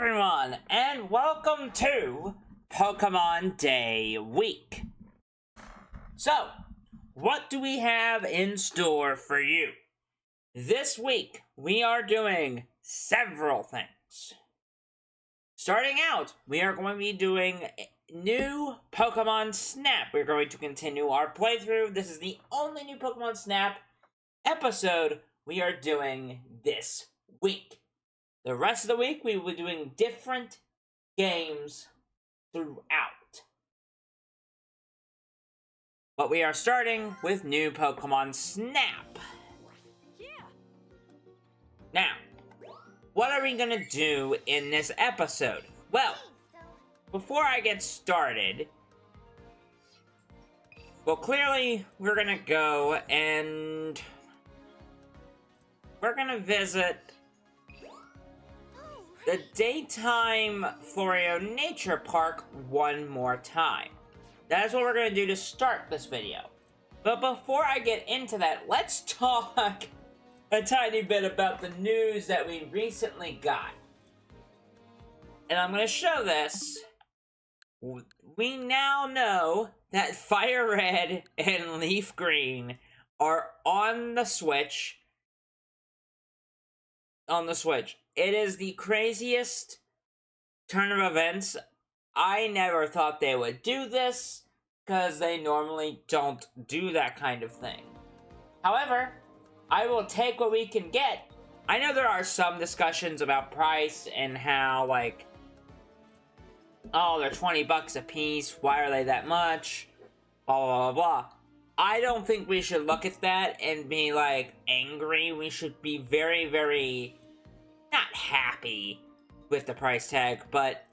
everyone, and welcome to Pokemon Day Week. So, what do we have in store for you? This week, we are doing several things. Starting out, we are going to be doing new Pokemon Snap. We're going to continue our playthrough. This is the only new Pokemon Snap episode we are doing this week. The rest of the week, we will be doing different games throughout. But we are starting with new Pokemon Snap. Now, what are we going to do in this episode? Well, before I get started, clearly, we're going to go and we're going to visit the Daytime Florio Nature Park one more time. That's what we're going to do to start this video. But before I get into that, let's talk a tiny bit about the news that we recently got. And I'm going to show this. We now know that Fire Red and Leaf Green are on the Switch. It is the craziest turn of events. I never thought they would do this, because they normally don't do that kind of thing. However, I will take what we can get. I know there are some discussions about price and how, like, oh, they're 20 bucks a piece, why are they that much? Blah, blah, blah, blah. I don't think we should look at that and be, like, angry. We should be very, very not happy with the price tag, but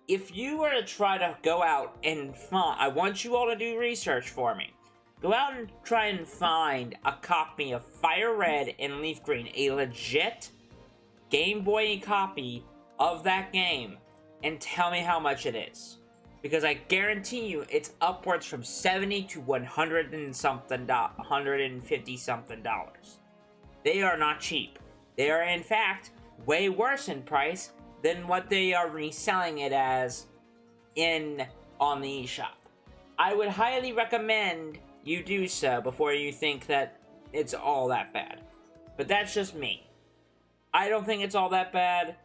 if you were to try to go out and find, I want you all to do research for me. Go out and try and find a copy of Fire Red and Leaf Green, a legit Game Boy copy of that game, and tell me how much it is. Because I guarantee you, it's upwards from $70 to $150 something dollars. They are not cheap. They are, in fact, way worse in price than what they are reselling it as on the eShop. I would highly recommend you do so before you think that it's all that bad. But that's just me. I don't think it's all that bad.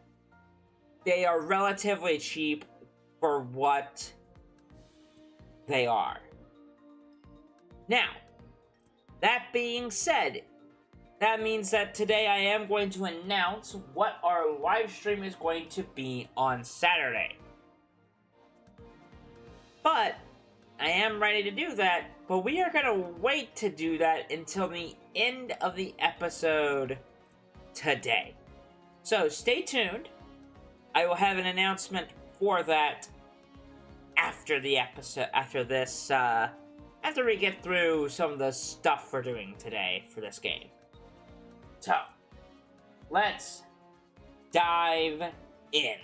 They are relatively cheap for what they are. Now, that being said, that means that today I am going to announce what our live stream is going to be on Saturday. But I am ready to do that, but we are going to wait to do that until the end of the episode today. So stay tuned. I will have an announcement for that after the episode, after we get through some of the stuff we're doing today for this game. So, let's dive in.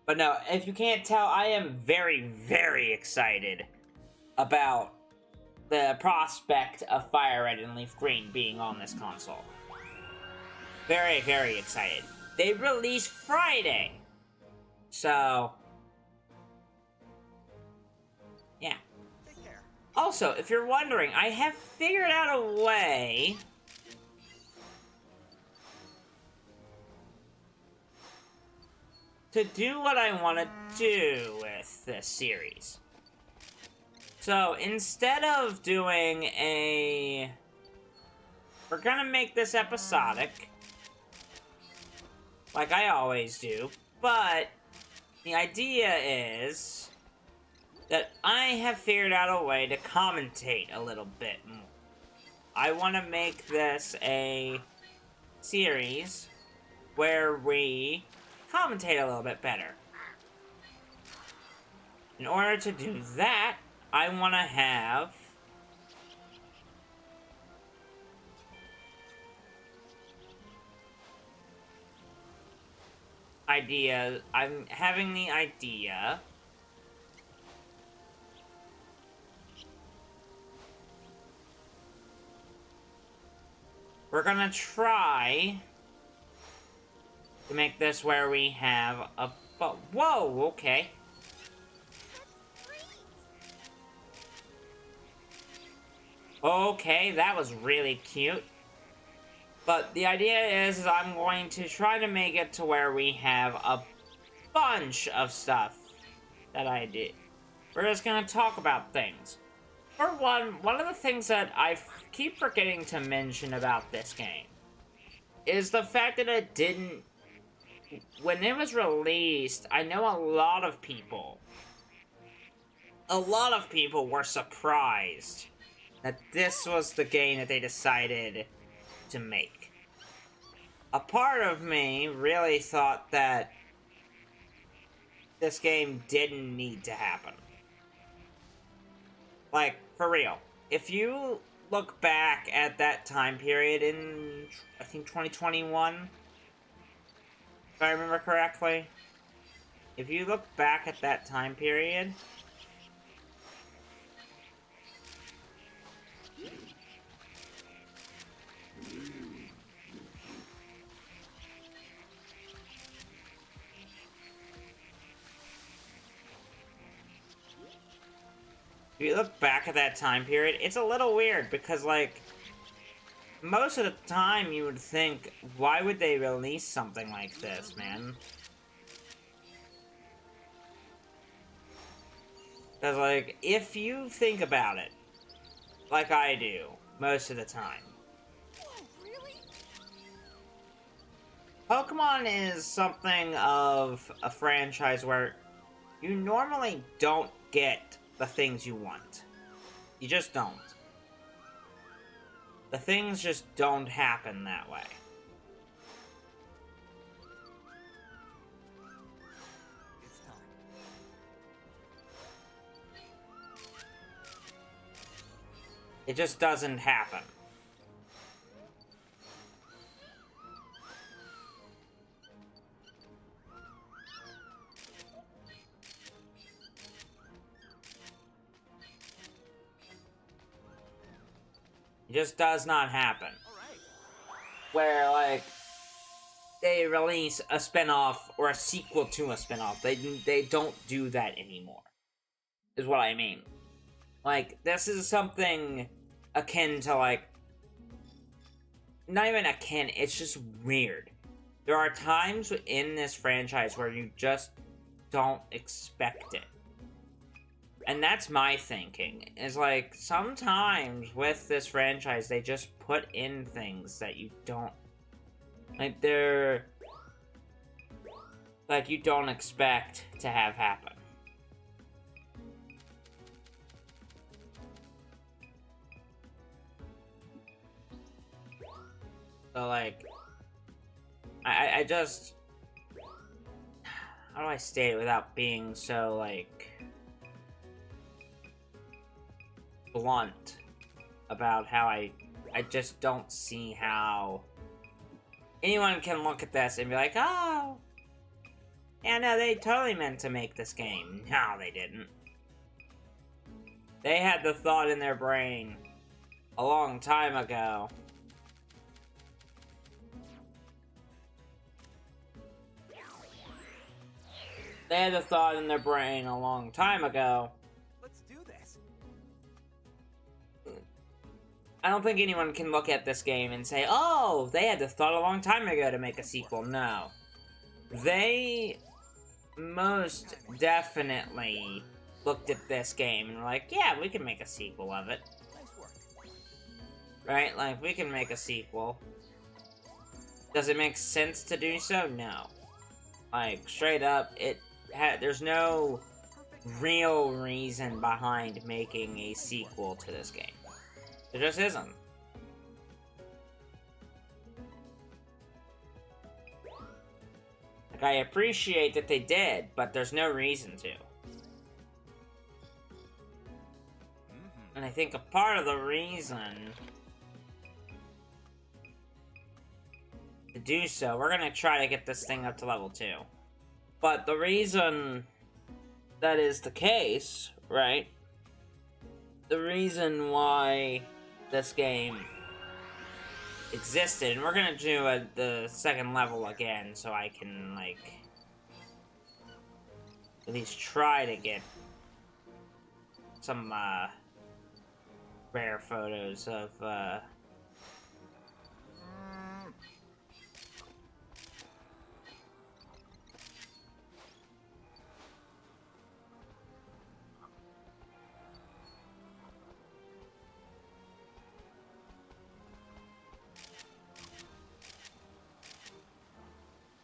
But no, if you can't tell, I am very, very excited about the prospect of Fire Red and Leaf Green being on this console. Very, very excited. They release Friday. So, yeah. Also, if you're wondering, I have figured out a way to do what I want to do with this series. So, instead of doing we're gonna make this episodic, like I always do, but the idea is that I have figured out a way to commentate a little bit more. I want to make this a series where we commentate a little bit better. In order to do that, I want to have ideas. I'm having the idea we're gonna try to make this where we have a... Whoa, okay. Okay, that was really cute. But the idea is I'm going to try to make it to where we have a bunch of stuff that I did. We're just gonna talk about things. For one of the things that I keep forgetting to mention about this game is the fact that it didn't... When it was released, I know a lot of people were surprised that this was the game that they decided to make. A part of me really thought that this game didn't need to happen. Like, for real. If you look back at that time period in, I think, 2021, if I remember correctly, if you look back at that time period, it's a little weird because, like, most of the time you would think, why would they release something like this, man? Because, like, if you think about it, like I do, most of the time, Pokemon is something of a franchise where you normally don't get the things you want. You just don't. The things just don't happen that way. It just doesn't happen. It just does not happen. Where, like, they release a spin-off or a sequel to a spin-off. They don't do that anymore. Is what I mean. Like, this is something akin to, like... Not even akin, it's just weird. There are times in this franchise where you just don't expect it. And that's my thinking. Is like, sometimes with this franchise, they just put in things that you don't... Like, they're... Like, you don't expect to have happen. So, like... I just... How do I say it without being so, like... blunt about how I just don't see how anyone can look at this and be like, oh, yeah, no, they totally meant to make this game. No, they didn't. They had the thought in their brain a long time ago. They had the thought in their brain a long time ago. I don't think anyone can look at this game and say, oh, they had the thought a long time ago to make a sequel. No. They most definitely looked at this game and were like, yeah, we can make a sequel of it. Right? Like, we can make a sequel. Does it make sense to do so? No. Like, straight up, there's no real reason behind making a sequel to this game. There just isn't. Like, I appreciate that they did, but there's no reason to. And I think a part of the reason to do so, we're gonna try to get this thing up to level 2. But the reason that is the case, right? The reason why this game existed, and we're gonna do the second level again, so I can, like, at least try to get some, rare photos of,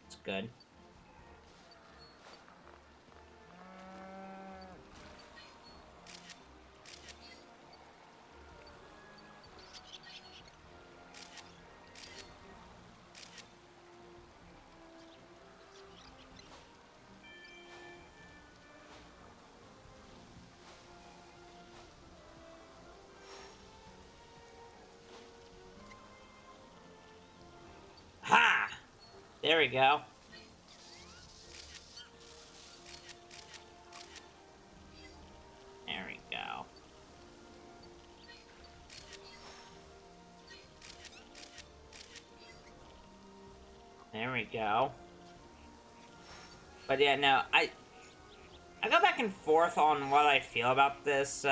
it's good. Ha! There we go. There we go. There we go. But yeah, no, I go back and forth on what I feel about this,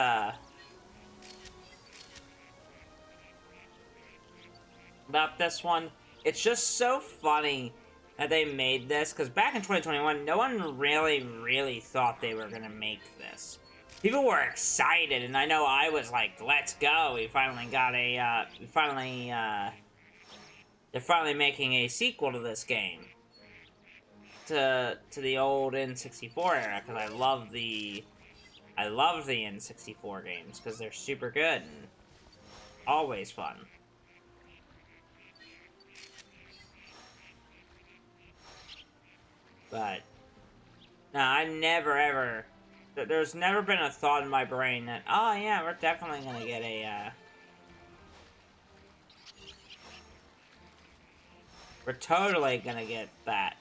one. It's just so funny that they made this, because back in 2021, no one really thought they were gonna make this. People were excited, and I know I was like, let's go, we finally got a, they're finally making a sequel to this game. To the old N64 era, because I love the N64 games, because they're super good, and always fun. But, no, I never ever, there's never been a thought in my brain that, oh yeah, we're definitely gonna get a, we're totally gonna get that.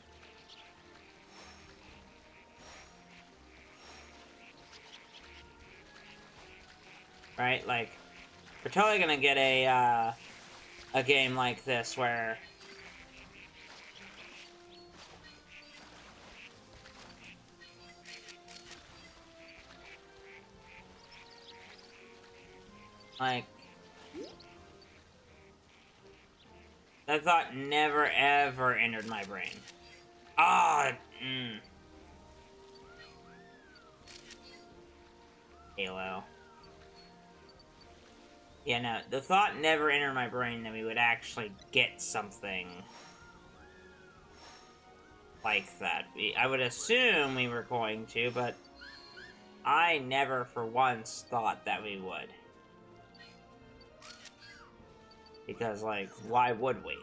Right? Like, we're totally gonna get a game like this where like, that thought never ever entered my brain. Ah, Halo. Yeah, no, the thought never entered my brain that we would actually get something like that. I would assume we were going to, but I never for once thought that we would. Because, like, why would we?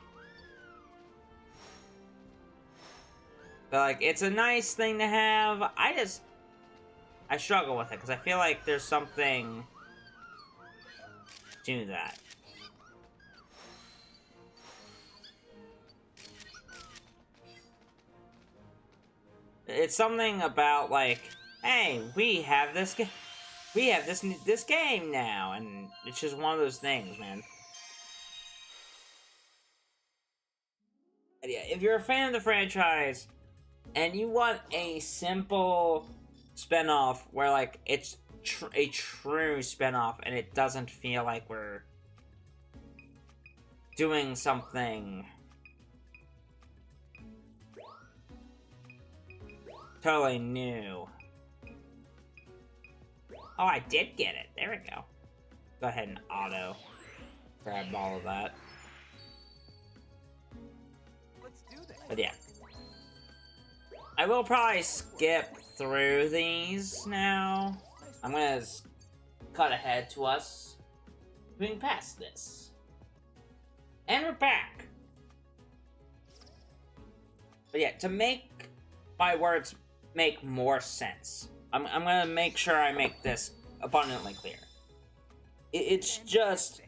But, like, it's a nice thing to have. I struggle with it, because I feel like there's something to that. It's something about, like, hey, we have this game now, and it's just one of those things, man. But yeah, if you're a fan of the franchise, and you want a simple spinoff where, like, it's a true spinoff, and it doesn't feel like we're doing something totally new. Oh, I did get it. There we go. Go ahead and auto grab all of that. Let's do this. But yeah. I will probably skip through these now. I'm gonna cut ahead to us moving past this. And we're back. But yeah, to make my words make more sense, I'm gonna make sure I make this abundantly clear. It's just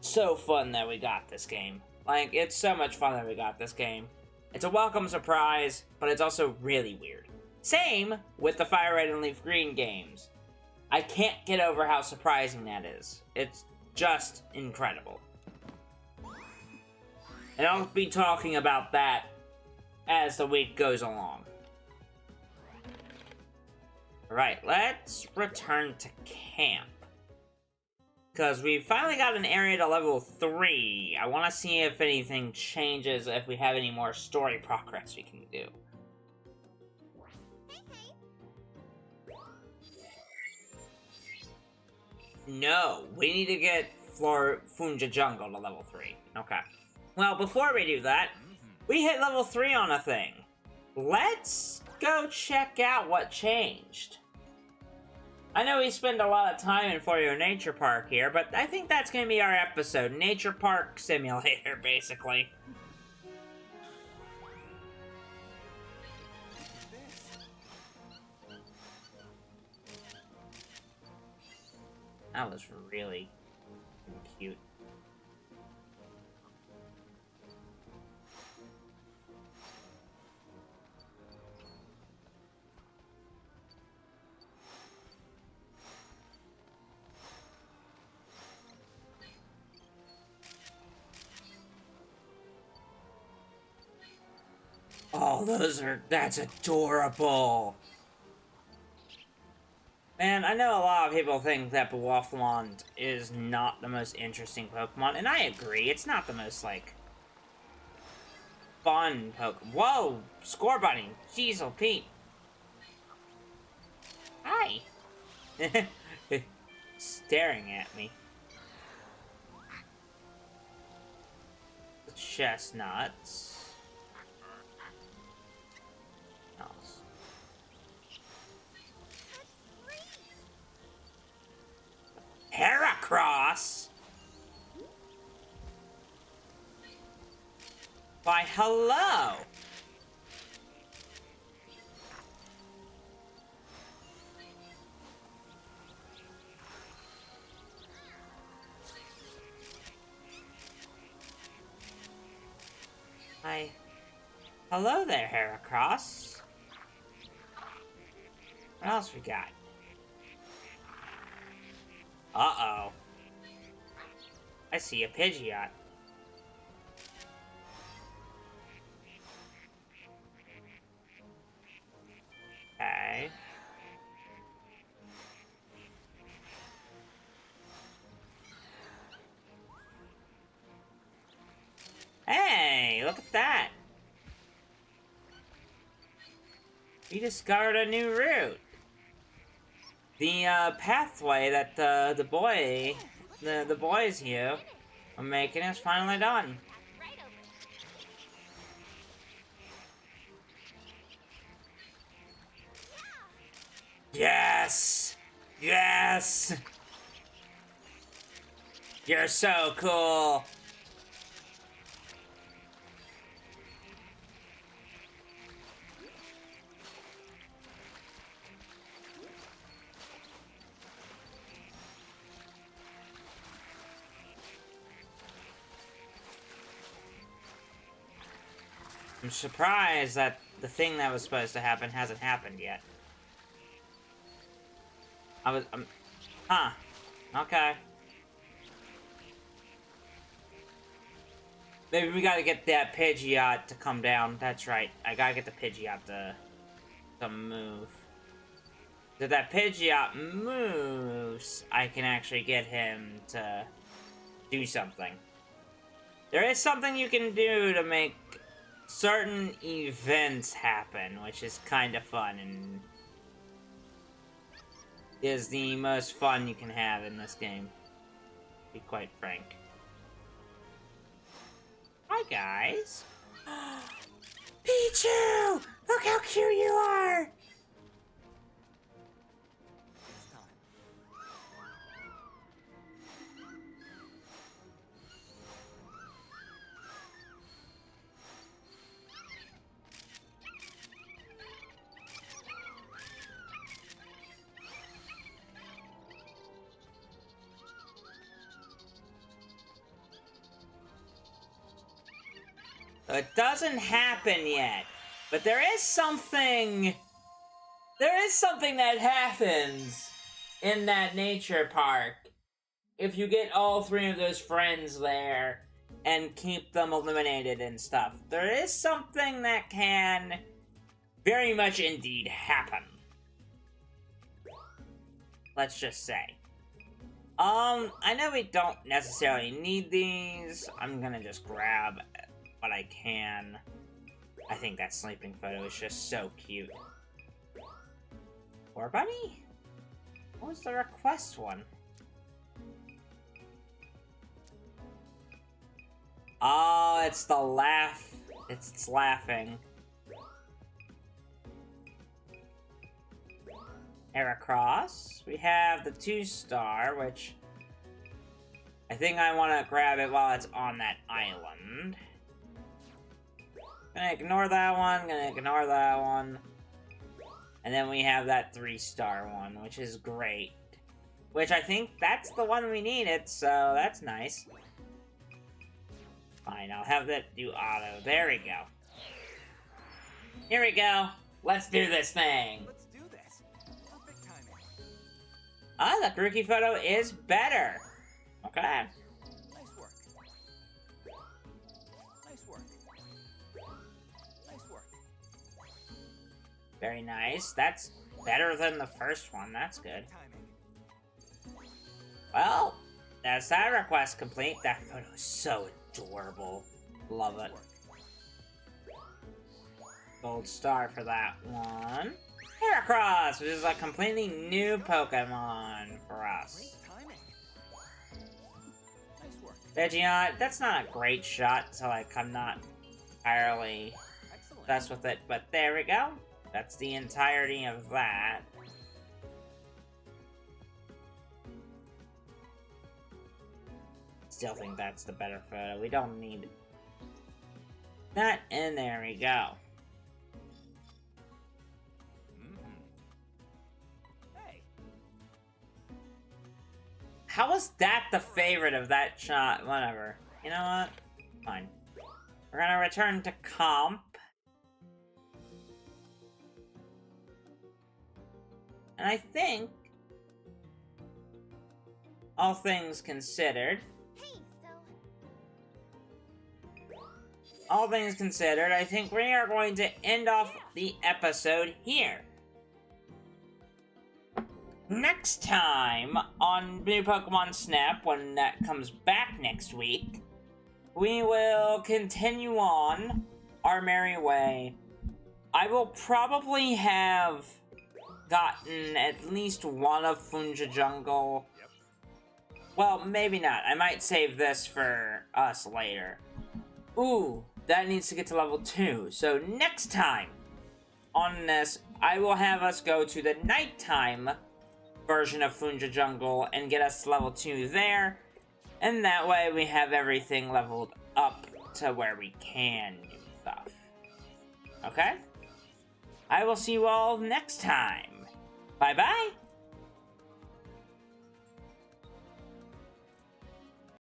so fun that we got this game. Like, it's so much fun that we got this game. It's a welcome surprise, but it's also really weird. Same with the Fire Red and Leaf Green games. I can't get over how surprising that is. It's just incredible. And I'll be talking about that as the week goes along. Alright, let's return to camp. Because we finally got an area to level 3. I want to see if anything changes, if we have any more story progress we can do. No, we need to get Funja Jungle to level 3. Okay. Well, before we do that, we hit level 3 on a thing. Let's go check out what changed. I know we spend a lot of time in Florio Nature Park here, but I think that's going to be our episode. Nature Park Simulator, basically. That was really cute. Oh, that's adorable. Man, I know a lot of people think that Wafflond is not the most interesting Pokemon, and I agree. It's not the most, like, fun Pokemon. Whoa! Score Bunny! Jeez, oh, Pete. Hi! Staring at me. Chestnuts. Heracross? Why, hello! Hi. Hello there, Heracross. What else we got? Uh-oh. I see a Pidgeot. Okay. Hey, look at that. We discovered a new route. The pathway that the boys here are making is finally done. Yes! Yes! You're so cool! I'm surprised that the thing that was supposed to happen hasn't happened yet. Huh. Okay. Maybe we gotta get that Pidgeot to come down. That's right. I gotta get the Pidgeot to move. If that Pidgeot moves, I can actually get him to do something. There is something you can do to make certain events happen, which is kind of fun and is the most fun you can have in this game, to be quite frank. Hi, guys. Pichu! Look how cute you are! It doesn't happen yet, but there is something that happens in that nature park. If you get all 3 of those friends there, and keep them eliminated and stuff. There is something that can very much indeed happen. Let's just say. I know we don't necessarily need these. I'm gonna just grab what I can. I think that sleeping photo is just so cute. Or Bunny? What was the request one? Oh, it's the laugh. It's laughing. Heracross. We have the 2-star, which I think I want to grab it while it's on that island. Gonna ignore that one, gonna ignore that one. And then we have that 3-star one, which is great. Which I think that's the one we needed, so that's nice. Fine, I'll have that do auto. There we go. Here we go. Let's do this thing. Let's do this. Perfect timing. Ah, the Grookey photo is better. Okay. Nice work. Nice work. Nice work. Very nice. That's better than the first one. That's good. Timing. Well, that's that request complete. That photo is so adorable. Love it. Gold star for that one. Heracross, which is a completely new Pokemon for us. Great timing. Nice work. Vegiant, that's not a great shot, so like I'm not entirely Excellent. obsessed with it, but there we go. That's the entirety of that. Still think that's the better photo. We don't need that, and there we go. Hey. How was that the favorite of that shot? Whatever. You know what? Fine. We're gonna return to comp. And I think, all things considered, I think we are going to end off the episode here. Next time on New Pokemon Snap, when that comes back next week, we will continue on our merry way. I will probably have gotten at least one of Funja Jungle. Well, maybe not. I might save this for us later. Ooh, that needs to get to level 2. So next time on this, I will have us go to the nighttime version of Funja Jungle and get us to level 2 there. And that way we have everything leveled up to where we can do stuff. Okay? I will see you all next time. Bye-bye!